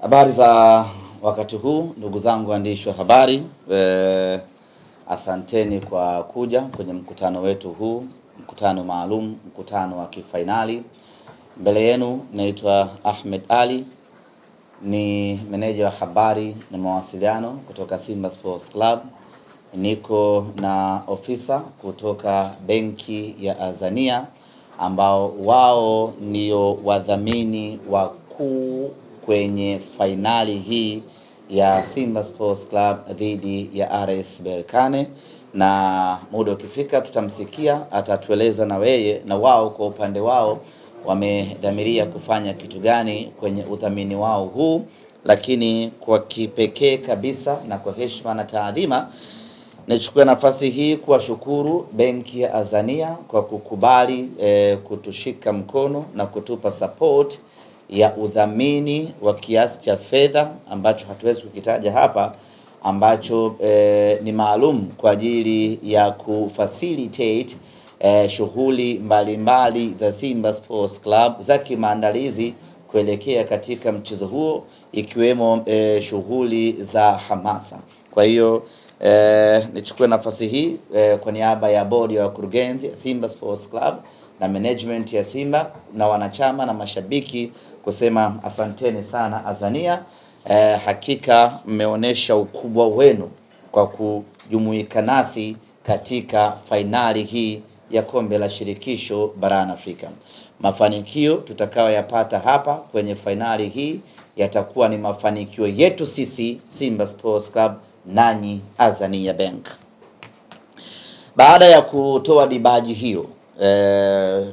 Habari za wakati huu ndugu zangu waandishi wa habari. Asanteni kwa kuja kwenye mkutano wetu huu, mkutano maalum, mkutano wa kifainali. Mbele yenu naitwa Ahmed Ali, ni meneja wa habari na mawasiliano kutoka Simba Sports Club. Niko na ofisa kutoka benki ya Azania ambao wao ndio wadhamini wakuu kwenye fainali hii ya Simba Sports Club dhidi ya RS Berkane, na muda ukifika tutamsikia atatueleza na wao kwa upande wao wamedhamiria kufanya kitu gani kwenye udhamini wao huu. Lakini kwa kipekee kabisa na kwa heshima na taadhima, nichukue nafasi hii kuwashukuru benki ya Azania kwa kukubali kutushika mkono na kutupa support ya udhamini wa kiasi cha fedha ambacho hatuwezi kukitaja hapa, ambacho ni maalum kwa ajili ya kufacilitate shughuli mbalimbali za Simba Sports Club za kimaandalizi kuelekea katika mchezo huo, ikiwemo shughuli za hamasa. Kwa hiyo nichukue nafasi hii kwa niaba ya bodi ya wakurugenzi ya Simba Sports Club na management ya Simba na wanachama na mashabiki kusema asanteni sana Azania. Hakika mmeonesha ukubwa wenu kwa kujumuika nasi katika fainali hii ya kombe la shirikisho barani Afrika. Mafanikio tutakayoyapata hapa kwenye fainali hii yatakuwa ni mafanikio yetu sisi Simba Sports Club nanyi Azania Bank. Baada ya kutoa dibaji hiyo,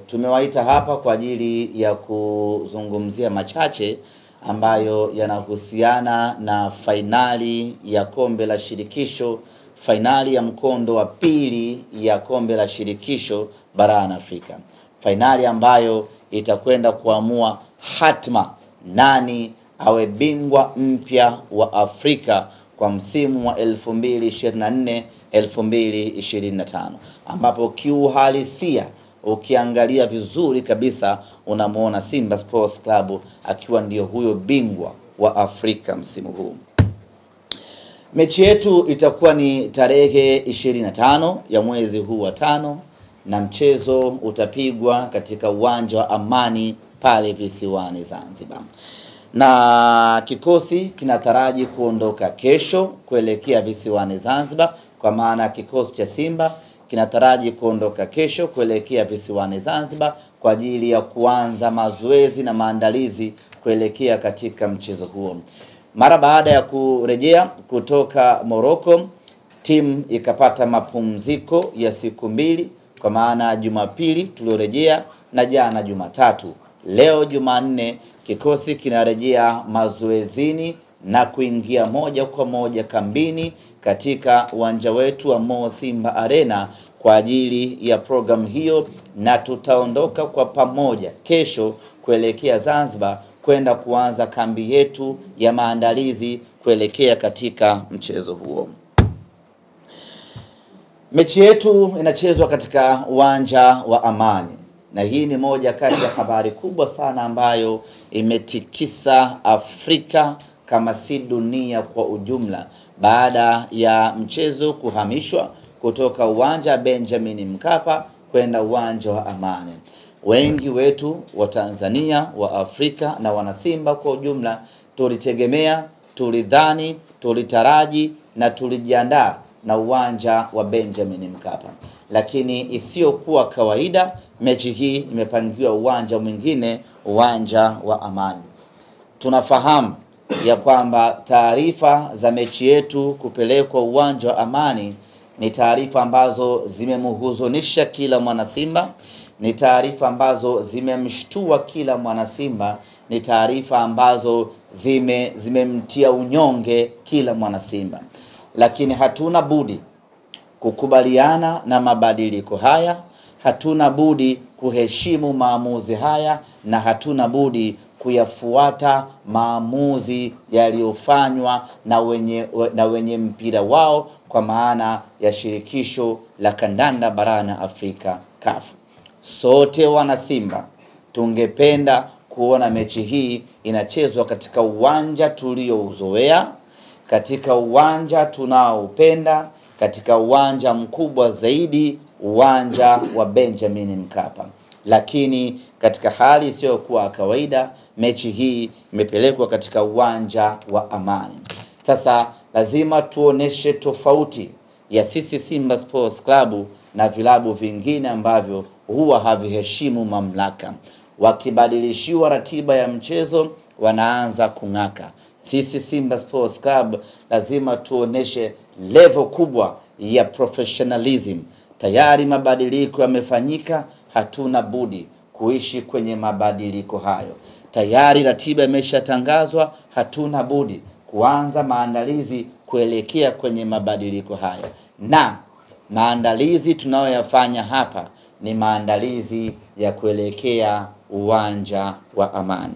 tumewaita hapa kwa ajili ya kuzungumzia machache ambayo yanahusiana na fainali ya kombe la shirikisho, fainali ya mkondo wa pili ya kombe la shirikisho barani Afrika. Fainali ambayo itakwenda kuamua hatma nani awe bingwa mpya wa Afrika kwa msimu wa 2024-2025, ambapo kiuhalisia ukiangalia vizuri kabisa unamuona Simba Sports Club akiwa ndio huyo bingwa wa Afrika msimu huu. Mechi yetu itakuwa ni tarehe 25 ya mwezi huu wa 5 na mchezo utapigwa katika uwanja wa Amani pale visiwani Zanzibar. Na kikosi kinataraji kuondoka kesho kuelekea visiwani Zanzibar, kwa maana kikosi cha Simba kinataraji kuondoka kesho kuelekea visiwani Zanzibar kwa ajili ya kuanza mazoezi na maandalizi kuelekea katika mchezo huo. Mara baada ya kurejea kutoka Morocco, timu ikapata mapumziko ya siku mbili, kwa maana Jumapili tuliorejea na jana Jumatatu. Leo Jumanne kikosi kinarejea mazoezini na kuingia moja kwa moja kambini katika uwanja wetu wa Mo Simba Arena kwa ajili ya programu hiyo, na tutaondoka kwa pamoja kesho kuelekea Zanzibar kwenda kuanza kambi yetu ya maandalizi kuelekea katika mchezo huo. Mechi yetu inachezwa katika uwanja wa Amani, na hii ni moja kati ya habari kubwa sana ambayo imetikisa Afrika kama si dunia kwa ujumla, baada ya mchezo kuhamishwa kutoka uwanja Benjamin Mkapa kwenda uwanja wa Amani. Wengi wetu wa Tanzania, wa Afrika na wanasimba kwa ujumla tulitegemea, tulidhani, tulitaraji na tulijiandaa na uwanja wa Benjamin Mkapa, lakini isiyokuwa kawaida, mechi hii imepangiwa uwanja mwingine, uwanja wa Amani. Tunafahamu ya kwamba taarifa za mechi yetu kupelekwa uwanja wa Amani ni taarifa ambazo zimemhuzunisha kila mwana Simba, ni taarifa ambazo zimemshtua kila mwana Simba, ni taarifa ambazo zimemtia unyonge kila mwana Simba. Lakini hatuna budi kukubaliana na mabadiliko haya, hatuna budi kuheshimu maamuzi haya, na hatuna budi kuyafuata maamuzi yaliyofanywa na wenye mpira wao, kwa maana ya shirikisho la kandanda barani Afrika CAF. Sote wana Simba tungependa kuona mechi hii inachezwa katika uwanja tuliouzoea, katika uwanja tunaoupenda, katika uwanja mkubwa zaidi, uwanja wa Benjamin Mkapa. Lakini katika hali isiyokuwa kawaida, mechi hii imepelekwa katika uwanja wa Amani. Sasa lazima tuoneshe tofauti ya sisi Simba Sports Club na vilabu vingine ambavyo huwa haviheshimu mamlaka. Wakibadilishiwa ratiba ya mchezo wanaanza kung'aka. Sisi Simba Sports Club lazima tuoneshe level kubwa ya professionalism. Tayari mabadiliko yamefanyika, hatuna budi kuishi kwenye mabadiliko hayo. Tayari ratiba imeshatangazwa, hatuna budi kuanza maandalizi kuelekea kwenye mabadiliko hayo. Na maandalizi tunayoyafanya hapa ni maandalizi ya kuelekea uwanja wa Amani.